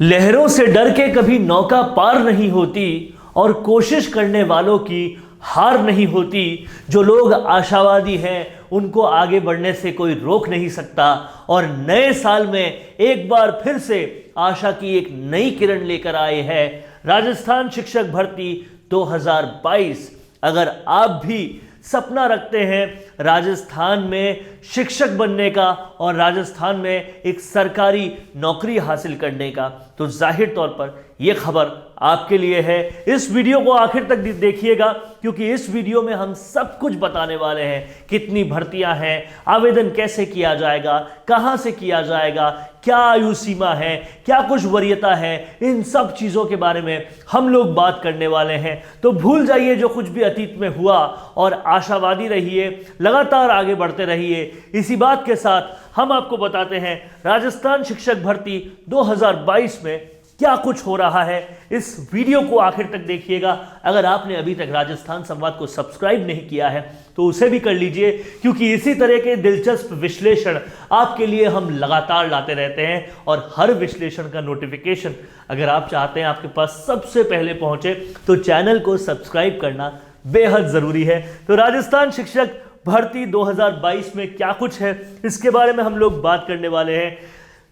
लहरों से डर के कभी नौका पार नहीं होती और कोशिश करने वालों की हार नहीं होती। जो लोग आशावादी हैं उनको आगे बढ़ने से कोई रोक नहीं सकता। और नए साल में एक बार फिर से आशा की एक नई किरण लेकर आए हैं राजस्थान शिक्षक भर्ती 2022। अगर आप भी सपना रखते हैं राजस्थान में शिक्षक बनने का और राजस्थान में एक सरकारी नौकरी हासिल करने का, तो जाहिर तौर पर यह खबर आपके लिए है। इस वीडियो को आखिर तक देखिएगा क्योंकि इस वीडियो में हम सब कुछ बताने वाले हैं। कितनी भर्तियां हैं, आवेदन कैसे किया जाएगा, कहां से किया जाएगा, क्या आयु सीमा है, क्या कुछ वरीयता है, इन सब चीज़ों के बारे में हम लोग बात करने वाले हैं। तो भूल जाइए जो कुछ भी अतीत में हुआ और आशावादी रहिए, लगातार आगे बढ़ते रहिए। इसी बात के साथ हम आपको बताते हैं राजस्थान शिक्षक भर्ती 2022 में क्या कुछ हो रहा है। इस वीडियो को आखिर तक देखिएगा। अगर आपने अभी तक राजस्थान संवाद को सब्सक्राइब नहीं किया है तो उसे भी कर लीजिए क्योंकि इसी तरह के दिलचस्प विश्लेषण आपके लिए हम लगातार लाते रहते हैं। और हर विश्लेषण का नोटिफिकेशन अगर आप चाहते हैं आपके पास सबसे पहले पहुंचे तो चैनल को सब्सक्राइब करना बेहद ज़रूरी है। तो राजस्थान शिक्षक भर्ती 2022 में क्या कुछ है इसके बारे में हम लोग बात करने वाले हैं।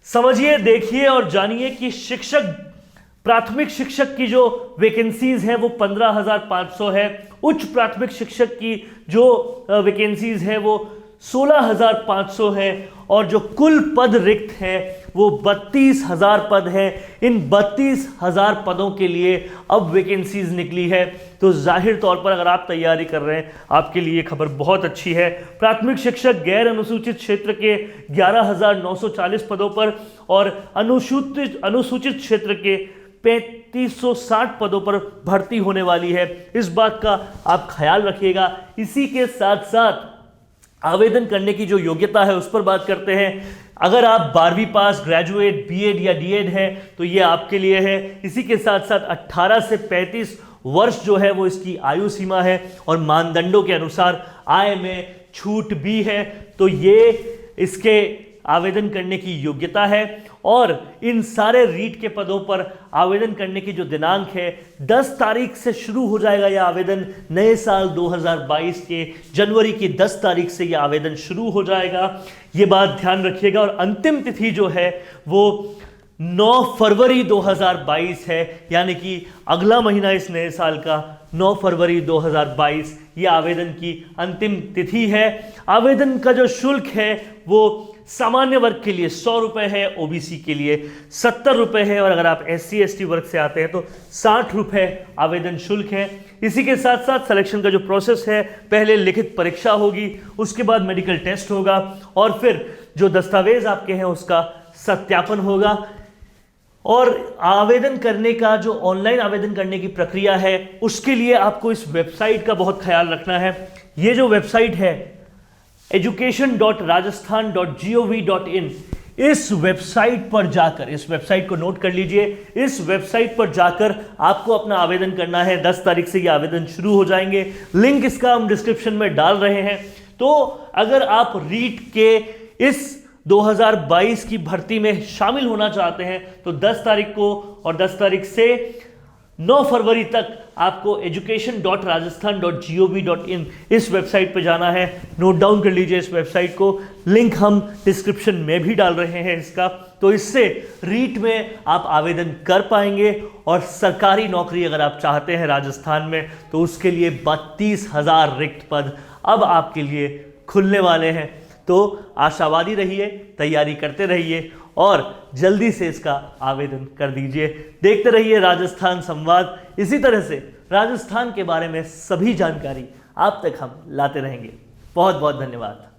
समझिए, देखिए और जानिए कि शिक्षक, प्राथमिक शिक्षक की जो वैकेंसीज हैं वो 15,500 है। उच्च प्राथमिक शिक्षक की जो वैकेंसीज है वो 16,500 है और जो कुल पद रिक्त हैं वो 32,000 पद हैं। इन 32,000 पदों के लिए अब वैकेंसीज निकली है। तो जाहिर तौर पर अगर आप तैयारी कर रहे हैं आपके लिए खबर बहुत अच्छी है। प्राथमिक शिक्षक गैर अनुसूचित क्षेत्र के 11,940 पदों पर और अनुसूचित क्षेत्र के 3,560 पदों पर भर्ती होने वाली है। इस बात का आप ख्याल रखिएगा। इसी के साथ साथ आवेदन करने की जो योग्यता है उस पर बात करते हैं। अगर आप 12वीं पास, ग्रेजुएट, बीएड या डीएड है तो ये आपके लिए है। इसी के साथ साथ 18 से 35 वर्ष जो है वो इसकी आयु सीमा है और मानदंडों के अनुसार आय में छूट भी है। तो ये इसके आवेदन करने की योग्यता है। और इन सारे रीट के पदों पर आवेदन करने की जो दिनांक है 10 तारीख से शुरू हो जाएगा यह आवेदन। नए साल 2022 के जनवरी की 10 तारीख से यह आवेदन शुरू हो जाएगा, ये बात ध्यान रखिएगा। और अंतिम तिथि जो है वो 9 फरवरी 2022 है, यानी कि अगला महीना इस नए साल का 9 फरवरी 2022 ये आवेदन की अंतिम तिथि है। आवेदन का जो शुल्क है वो सामान्य वर्ग के लिए 100 रुपये है, ओबीसी के लिए 70 रुपये है और अगर आप SC ST वर्ग से आते हैं तो 60 रुपये आवेदन शुल्क है। इसी के साथ साथ सिलेक्शन का जो प्रोसेस है, पहले लिखित परीक्षा होगी, उसके बाद मेडिकल टेस्ट होगा और फिर जो दस्तावेज आपके हैं उसका सत्यापन होगा। और आवेदन करने का जो ऑनलाइन आवेदन करने की प्रक्रिया है उसके लिए आपको इस वेबसाइट का बहुत ख्याल रखना है। ये जो वेबसाइट है education.rajasthan.gov.in, इस वेबसाइट पर जाकर, इस वेबसाइट को नोट कर लीजिए, इस वेबसाइट पर जाकर आपको अपना आवेदन करना है। 10 तारीख से ये आवेदन शुरू हो जाएंगे। लिंक इसका हम डिस्क्रिप्शन में डाल रहे हैं। तो अगर आप रीट के इस 2022 की भर्ती में शामिल होना चाहते हैं तो 10 तारीख को और 10 तारीख से 9 फरवरी तक आपको education.rajasthan.gov.in इस वेबसाइट पे जाना है। नोट डाउन कर लीजिए इस वेबसाइट को, लिंक हम डिस्क्रिप्शन में भी डाल रहे हैं इसका। तो इससे रीट में आप आवेदन कर पाएंगे और सरकारी नौकरी अगर आप चाहते हैं राजस्थान में तो उसके लिए 32,000 रिक्त पद अब आपके लिए खुलने वाले हैं। तो आशावादी रहिए, तैयारी करते रहिए और जल्दी से इसका आवेदन कर दीजिए। देखते रहिए राजस्थान संवाद। इसी तरह से राजस्थान के बारे में सभी जानकारी आप तक हम लाते रहेंगे। बहुत बहुत धन्यवाद।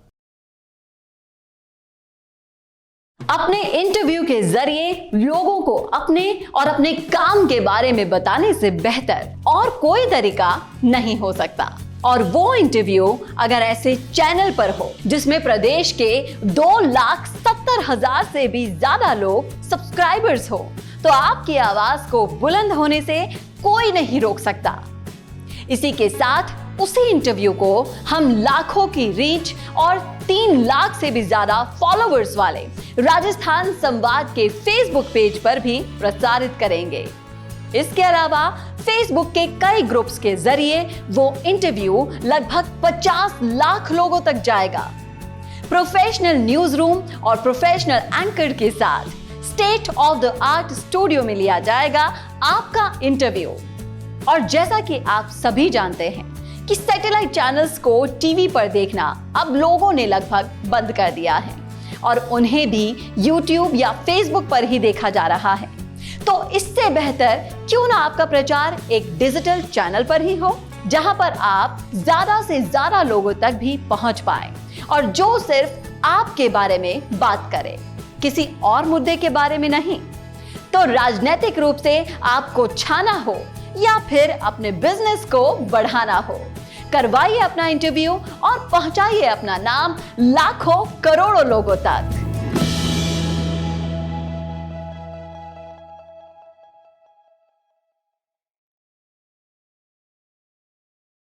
अपने इंटरव्यू के जरिए लोगों को अपने और अपने काम के बारे में बताने से बेहतर और कोई तरीका नहीं हो सकता। और वो इंटरव्यू अगर ऐसे चैनल पर हो जिसमें प्रदेश के 2,70,000 से भी ज्यादा लोग सब्सक्राइबर्स हो तो आपकी आवाज को बुलंद होने से कोई नहीं रोक सकता। इसी के साथ उसी इंटरव्यू को हम लाखों की रीच और 3 लाख से भी ज्यादा फॉलोअर्स वाले राजस्थान संवाद के फेसबुक पेज पर भी प्रसारित करेंगे। इसके अलावा फेसबुक के कई ग्रुप्स के जरिए वो इंटरव्यू लगभग 50 लाख लोगों तक जाएगा। प्रोफेशनल न्यूज रूम और प्रोफेशनल एंकर के साथ state of the art studio में लिया जाएगा आपका इंटरव्यू। और जैसा कि आप सभी जानते हैं कि सैटेलाइट चैनल्स को टीवी पर देखना अब लोगों ने लगभग बंद कर दिया है और उन्हें भी YouTube या Facebook पर ही देखा जा रहा है। तो इससे बेहतर क्यों ना आपका प्रचार एक डिजिटल चैनल पर ही हो, जहां पर आप ज्यादा से ज्यादा लोगों तक भी पहुंच पाए और जो सिर्फ आपके बारे में बात करे, किसी और मुद्दे के बारे में नहीं। तो राजनीतिक रूप से आपको छाना हो या फिर अपने बिजनेस को बढ़ाना हो, करवाइए अपना इंटरव्यू और पहुंचाइए अपना नाम लाखों करोड़ों लोगों तक।